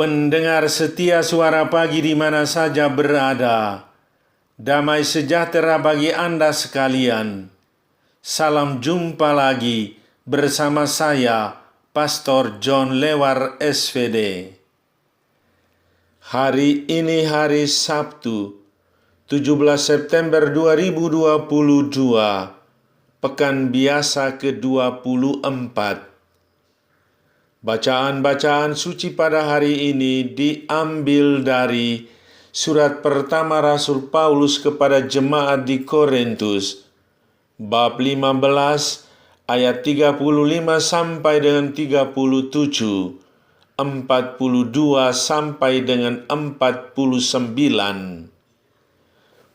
Pendengar setia Suara Pagi di mana saja berada, damai sejahtera bagi Anda sekalian. Salam jumpa lagi bersama saya, Pastor John Lewar SVD. Hari ini hari Sabtu, 17 September 2022, Pekan Biasa ke-24. Bacaan-bacaan suci pada hari ini diambil dari surat pertama Rasul Paulus kepada jemaat di Korintus, bab 15 ayat 35 sampai dengan 37, 42 sampai dengan 49.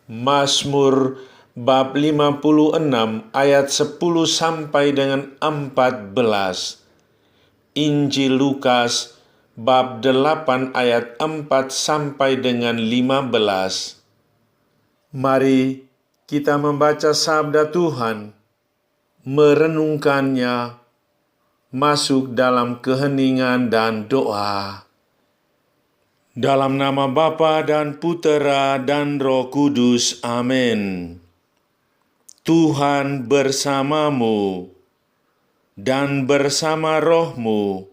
Mazmur bab 56 ayat 10 sampai dengan 14. Injil Lukas bab 8 ayat 4 sampai dengan 15. Mari kita membaca sabda Tuhan, merenungkannya, masuk dalam keheningan dan doa. Dalam nama Bapa dan Putera dan Roh Kudus, amin. Tuhan bersamamu dan bersama rohmu.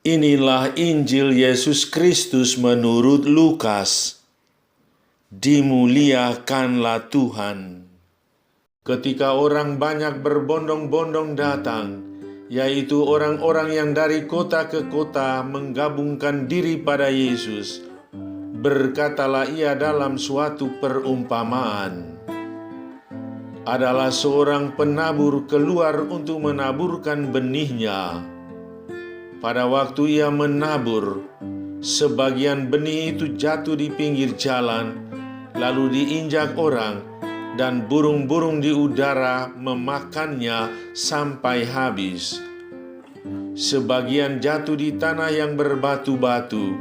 Inilah Injil Yesus Kristus menurut Lukas. Dimuliakanlah Tuhan. Ketika orang banyak berbondong-bondong datang, yaitu orang-orang yang dari kota ke kota menggabungkan diri pada Yesus, berkatalah ia dalam suatu perumpamaan. Adalah seorang penabur keluar untuk menaburkan benihnya. Pada waktu ia menabur, sebagian benih itu jatuh di pinggir jalan, lalu diinjak orang, dan burung-burung di udara memakannya sampai habis. Sebagian jatuh di tanah yang berbatu-batu,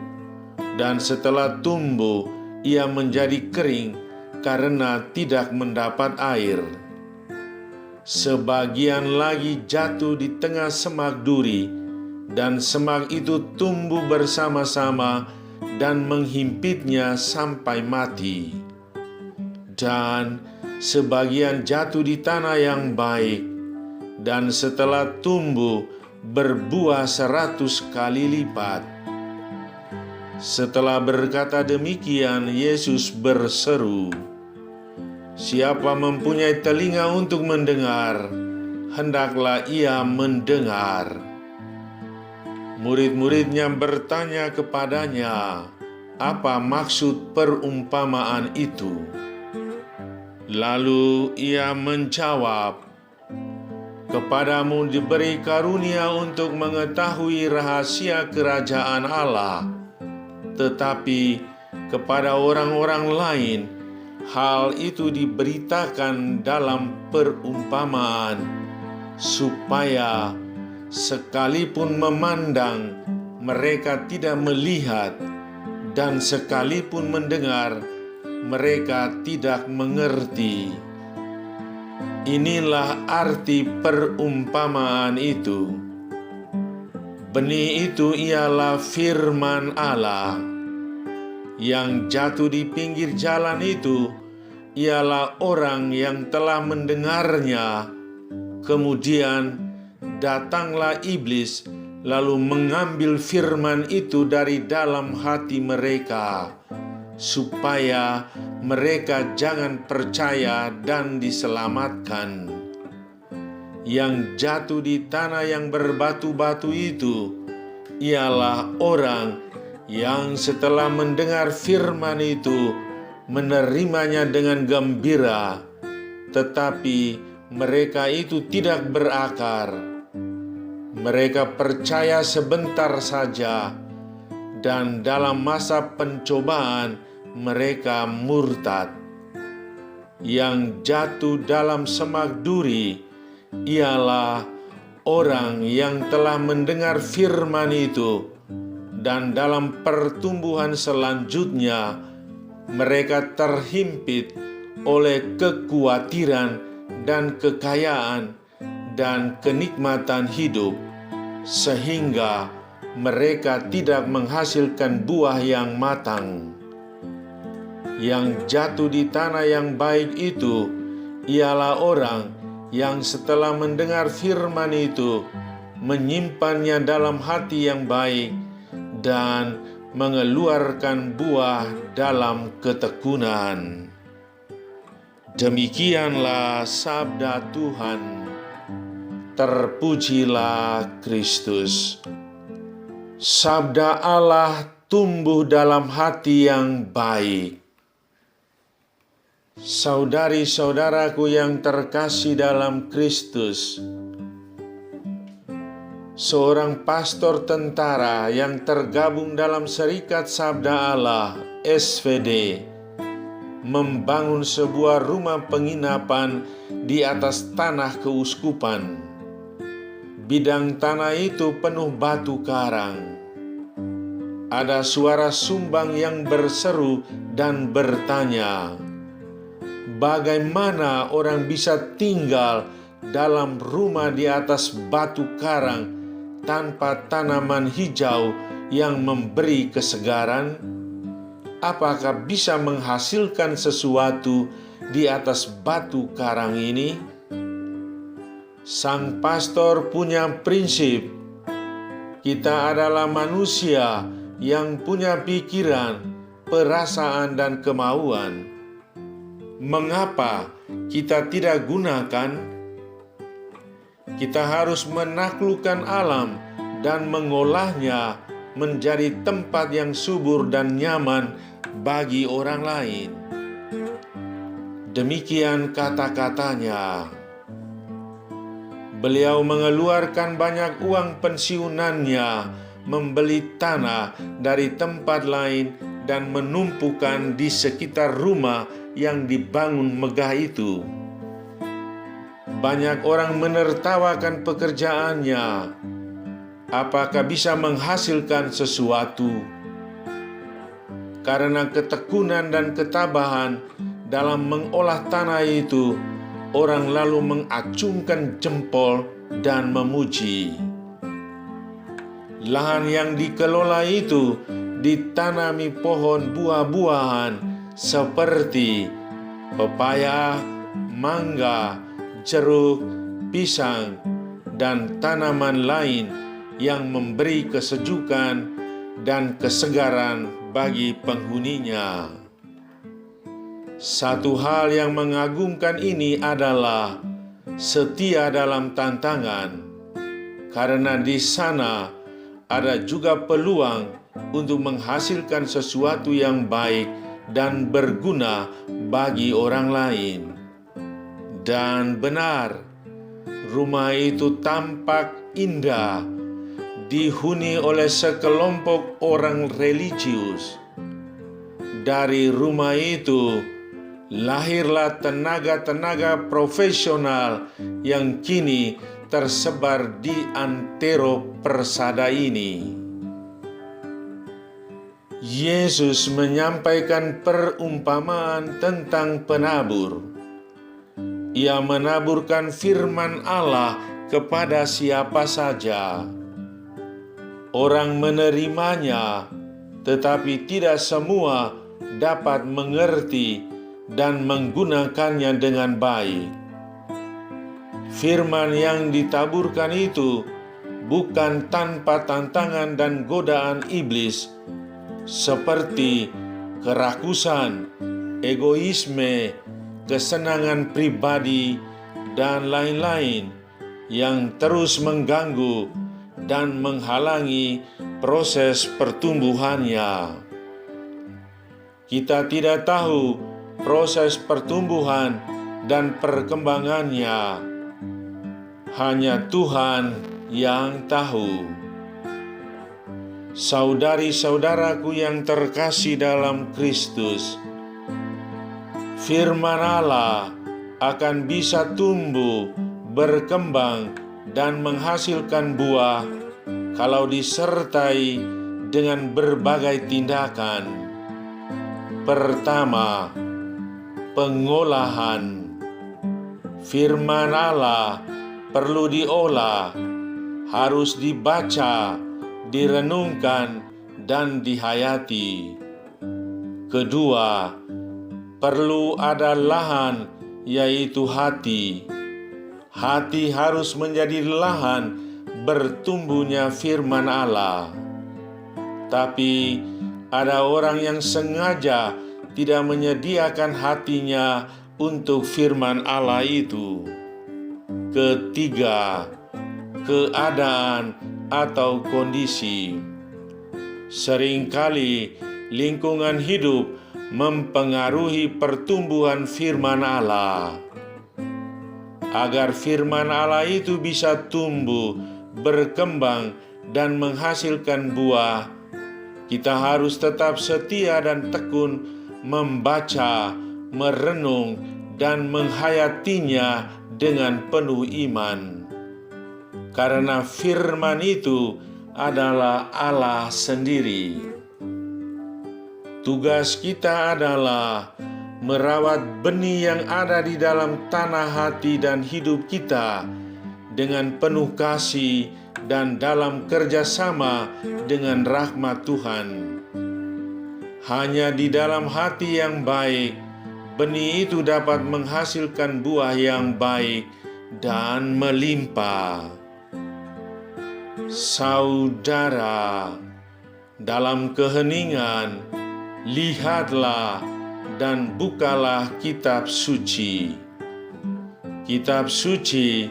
dan setelah tumbuh, ia menjadi kering karena tidak mendapat air. Sebagian lagi jatuh di tengah semak duri, dan semak itu tumbuh bersama-sama dan menghimpitnya sampai mati. Dan sebagian jatuh di tanah yang baik, dan setelah tumbuh berbuah 100 kali lipat. Setelah berkata demikian, Yesus berseru, "Siapa mempunyai telinga untuk mendengar, hendaklah ia mendengar." Murid-muridnya bertanya kepadanya, apa maksud perumpamaan itu? Lalu ia menjawab, "Kepadamu diberi karunia untuk mengetahui rahasia kerajaan Allah, tetapi kepada orang-orang lain, hal itu diberitakan dalam perumpamaan, supaya sekalipun memandang, mereka tidak melihat, dan sekalipun mendengar, mereka tidak mengerti." Inilah arti perumpamaan itu. Benih itu ialah firman Allah. Yang jatuh di pinggir jalan itu ialah orang yang telah mendengarnya. Kemudian datanglah iblis, lalu mengambil firman itu dari dalam hati mereka, supaya mereka jangan percaya dan diselamatkan. Yang jatuh di tanah yang berbatu-batu itu ialah orang yang setelah mendengar firman itu menerimanya dengan gembira, tetapi mereka itu tidak berakar. Mereka percaya sebentar saja, dan dalam masa pencobaan mereka murtad. Yang jatuh dalam semak duri ialah orang yang telah mendengar firman itu, dan dalam pertumbuhan selanjutnya mereka terhimpit oleh kekhawatiran dan kekayaan dan kenikmatan hidup, sehingga mereka tidak menghasilkan buah yang matang. Yang jatuh di tanah yang baik itu ialah orang yang setelah mendengar firman itu menyimpannya dalam hati yang baik dan mengeluarkan buah dalam ketekunan. Demikianlah sabda Tuhan. Terpujilah Kristus. Sabda Allah tumbuh dalam hati yang baik. Saudari-saudaraku yang terkasih dalam Kristus, seorang pastor tentara yang tergabung dalam Serikat Sabda Allah (SVD) membangun sebuah rumah penginapan di atas tanah keuskupan. Bidang tanah itu penuh batu karang. Ada suara sumbang yang berseru dan bertanya, bagaimana orang bisa tinggal dalam rumah di atas batu karang tanpa tanaman hijau yang memberi kesegaran? Apakah bisa menghasilkan sesuatu di atas batu karang ini? Sang pastor punya prinsip. Kita adalah manusia yang punya pikiran, perasaan, dan kemauan. Mengapa kita tidak gunakan? Kita harus menaklukkan alam dan mengolahnya menjadi tempat yang subur dan nyaman bagi orang lain. Demikian kata-katanya. Beliau mengeluarkan banyak uang pensiunannya membeli tanah dari tempat lain dan menumpukan di sekitar rumah yang dibangun megah itu. Banyak orang menertawakan pekerjaannya. Apakah bisa menghasilkan sesuatu? Karena ketekunan dan ketabahan dalam mengolah tanah itu, orang lalu mengacungkan jempol dan memuji. Lahan yang dikelola itu ditanami pohon buah-buahan seperti pepaya, mangga, jeruk, pisang, dan tanaman lain yang memberi kesejukan dan kesegaran bagi penghuninya. Satu hal yang mengagumkan ini adalah setia dalam tantangan, karena di sana ada juga peluang untuk menghasilkan sesuatu yang baik dan berguna bagi orang lain. Dan benar, rumah itu tampak indah, dihuni oleh sekelompok orang religius. Dari rumah itu lahirlah tenaga-tenaga profesional yang kini tersebar di antero persada ini. Yesus menyampaikan perumpamaan tentang penabur. Ia menaburkan firman Allah kepada siapa saja. Orang menerimanya, tetapi tidak semua dapat mengerti dan menggunakannya dengan baik. Firman yang ditaburkan itu bukan tanpa tantangan dan godaan iblis, seperti kerakusan, egoisme, kesenangan pribadi, dan lain-lain yang terus mengganggu dan menghalangi proses pertumbuhannya. Kita tidak tahu proses pertumbuhan dan perkembangannya. Hanya Tuhan yang tahu. Saudari-saudaraku yang terkasih dalam Kristus, firman Allah akan bisa tumbuh, berkembang, dan menghasilkan buah kalau disertai dengan berbagai tindakan. Pertama, pengolahan. Firman Allah perlu diolah, harus dibaca, direnungkan, dan dihayati. Kedua, perlu ada lahan, yaitu hati. Hati harus menjadi lahan bertumbuhnya firman Allah. Tapi ada orang yang sengaja tidak menyediakan hatinya untuk firman Allah itu. Ketiga, keadaan atau kondisi. Seringkali lingkungan hidup mempengaruhi pertumbuhan firman Allah. Agar firman Allah itu bisa tumbuh, berkembang, dan menghasilkan buah, kita harus tetap setia dan tekun membaca, merenung, dan menghayatinya dengan penuh iman. Karena firman itu adalah Allah sendiri. Tugas kita adalah merawat benih yang ada di dalam tanah hati dan hidup kita dengan penuh kasih dan dalam kerjasama dengan rahmat Tuhan. Hanya di dalam hati yang baik, benih itu dapat menghasilkan buah yang baik dan melimpah. Saudara, dalam keheningan, lihatlah dan bukalah kitab suci. Kitab suci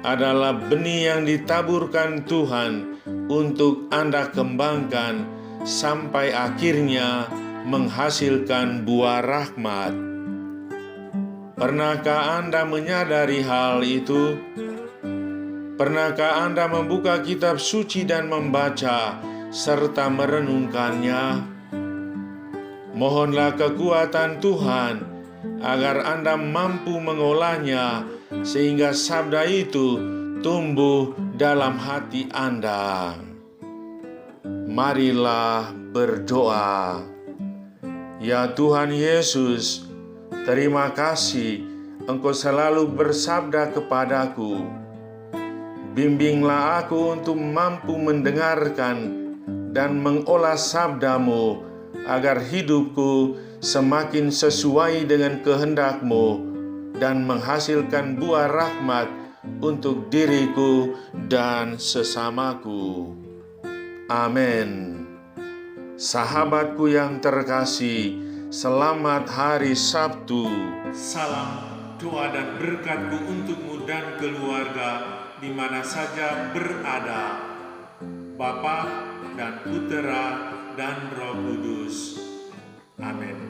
adalah benih yang ditaburkan Tuhan untuk Anda kembangkan sampai akhirnya menghasilkan buah rahmat. Pernahkah Anda menyadari hal itu? Pernahkah Anda membuka kitab suci dan membaca serta merenungkannya? Mohonlah kekuatan Tuhan agar Anda mampu mengolahnya sehingga sabda itu tumbuh dalam hati Anda. Marilah berdoa. Ya Tuhan Yesus, terima kasih Engkau selalu bersabda kepadaku. Bimbinglah aku untuk mampu mendengarkan dan mengolah sabda-Mu, agar hidupku semakin sesuai dengan kehendak-Mu dan menghasilkan buah rahmat untuk diriku dan sesamaku. Amin. Sahabatku yang terkasih, selamat hari Sabtu. Salam doa dan berkatku untukmu dan keluarga di mana saja berada. Bapa dan Putera dan Roh Kudus. Amin.